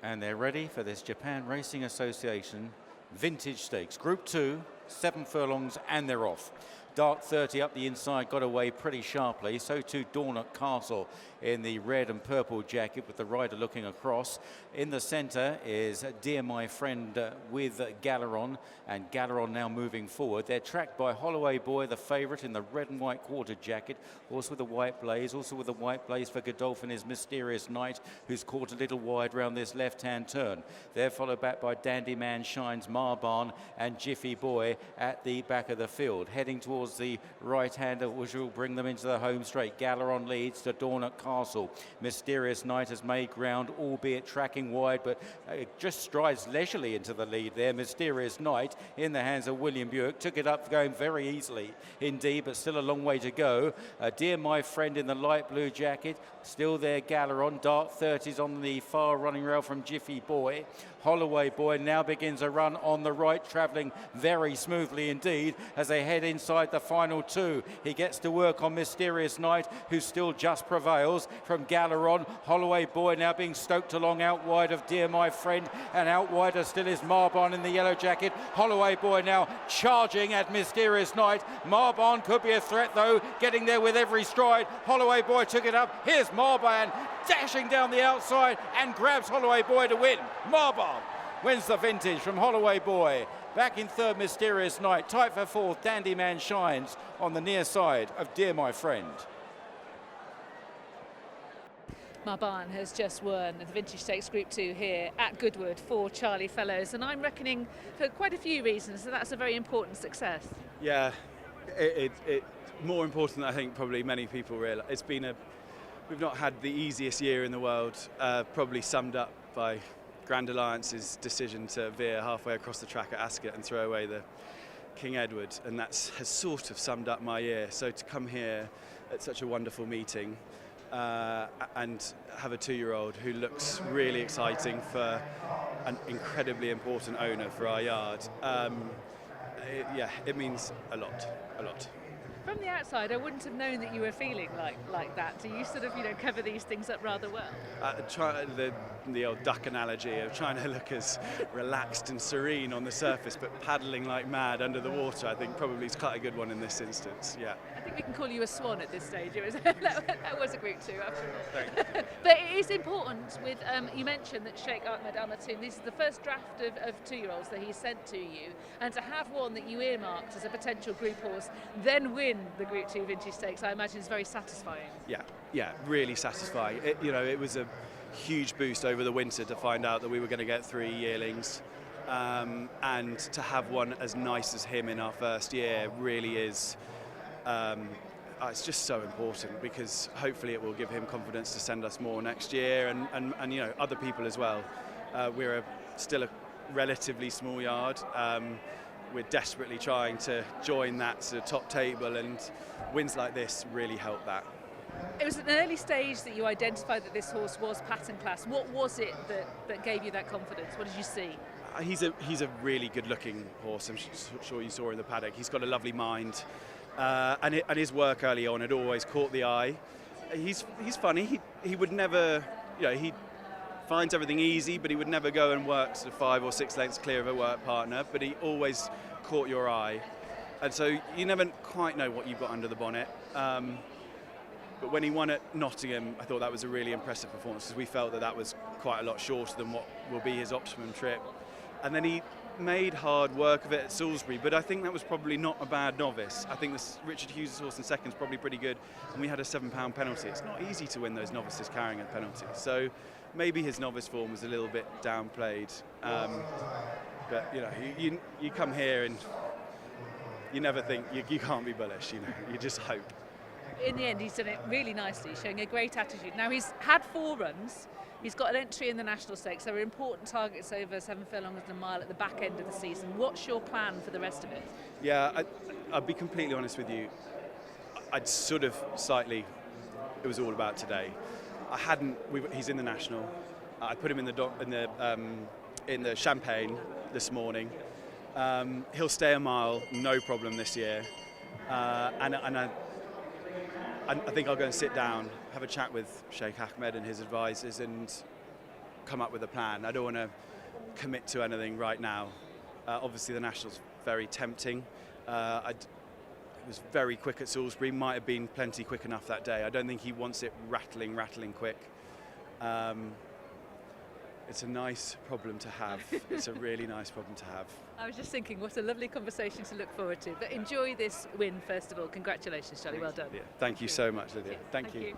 And they're ready for this Japan Racing Association Vintage Stakes. Group 2, 7 furlongs, and they're off. Dark 30 up the inside, got away pretty sharply. So too Dornoch Castle in the red and purple jacket with the rider looking across. In the centre is Dear My Friend with Galeron, and Galeron now moving forward. They're tracked by Holloway Boy, the favourite, in the red and white quarter jacket, also with the white blaze, also with the white blaze for Godolphin and his Mysterious Knight, who's caught a little wide round this left-hand turn. They're followed back by Dandy Man Shines, Marbaan and Jiffy Boy at the back of the field. Heading towards the right-hander, which will bring them into the home straight. Galeron leads to Dornoch Castle. Mysterious Knight has made ground, albeit tracking wide, but just strides leisurely into the lead there. Mysterious Knight in the hands of William Buick. Took it up going very easily indeed, but still a long way to go. Dear My Friend in the light blue jacket. Still there, Galeron. Dark 30s on the far running rail from Jiffy Boy. Holloway Boy now begins a run on the right, travelling very smoothly indeed as they head inside the final two. He gets to work on Mysterious Knight, who still just prevails from Galeron. Holloway Boy now being stoked along out wide of Dear My Friend, and out wider still is Marbaan in the yellow jacket. Holloway Boy now charging at Mysterious Knight. Marbaan could be a threat though, getting there with every stride. Holloway Boy took it up. Here's Marbaan dashing down the outside and grabs Holloway Boy to win. Marbaan wins the vintage from Holloway Boy. Back in third, Mysterious Knight. Tight for fourth, Dandy Man Shines on the near side of Dear My Friend. Marbaan has just won the Vintage Stakes Group 2 here at Goodwood for Charlie Fellows, and I'm reckoning for quite a few reasons that that's a very important success. Yeah, it's more important than I think probably many people realise. We've not had the easiest year in the world, probably summed up by Grand Alliance's decision to veer halfway across the track at Ascot and throw away the King Edward, and that has sort of summed up my year. So to come here at such a wonderful meeting and have a 2-year-old who looks really exciting for an incredibly important owner for our yard, it means a lot. From the outside, I wouldn't have known that you were feeling like that. Do you sort of, cover these things up rather well? The old duck analogy of trying to look as relaxed and serene on the surface, but paddling like mad under the water, I think probably is quite a good one in this instance. Yeah. I think we can call you a swan at this stage. It was that was a Group 2 after all. Thank But it is important with you mentioned that Sheikh Ahmed Al Maktoum, this is the first draft of 2-year-olds that he sent to you, and to have one that you earmarked as a potential group horse, then win the Group 2 Vintage Stakes, I imagine is very satisfying. Yeah, really satisfying. It was a huge boost over the winter to find out that we were going to get 3 yearlings, and to have one as nice as him in our first year really is it's just so important, because hopefully it will give him confidence to send us more next year, and other people as well. We're still a relatively small yard. We're desperately trying to join that sort of top table, and wins like this really help that. It was at an early stage that you identified that this horse was pattern class. What was it that gave you that confidence? What did you see? He's a really good-looking horse. I'm sure you saw in the paddock. He's got a lovely mind, and his work early on had always caught the eye. He's funny. He would never, he finds everything easy, but he would never go and work sort of 5 or 6 lengths clear of a work partner. But he always caught your eye, and so you never quite know what you've got under the bonnet. But when he won at Nottingham, I thought that was a really impressive performance, because we felt that was quite a lot shorter than what will be his optimum trip. And then he made hard work of it at Salisbury, but I think that was probably not a bad novice. I think this Richard Hughes' horse in second is probably pretty good, and we had a £7 penalty. It's not easy to win those novices carrying a penalty. So maybe his novice form was a little bit downplayed. But you come here and you never think you can't be bullish. You just hope. In the end, he's done it really nicely, showing a great attitude. Now, he's had 4 runs. He's got an entry in the National Stakes. There are important targets over 7 furlongs and a mile at the back end of the season. What's your plan for the rest of it? Yeah, I'll be completely honest with you. I'd sort of slightly, it was all about today. He's in the National. I put him in the Champagne this morning. He'll stay a mile, no problem this year. And I think I'll go and sit down, have a chat with Sheikh Ahmed and his advisors, and come up with a plan. I don't want to commit to anything right now. Obviously, the National's very tempting. It was very quick at Salisbury, might have been plenty quick enough that day. I don't think he wants it rattling quick. It's a nice problem to have. It's a really nice problem to have. I was just thinking, what a lovely conversation to look forward to. But enjoy this win, first of all. Congratulations, Charlie. Well done. Thank you so much, Lydia. Thank you.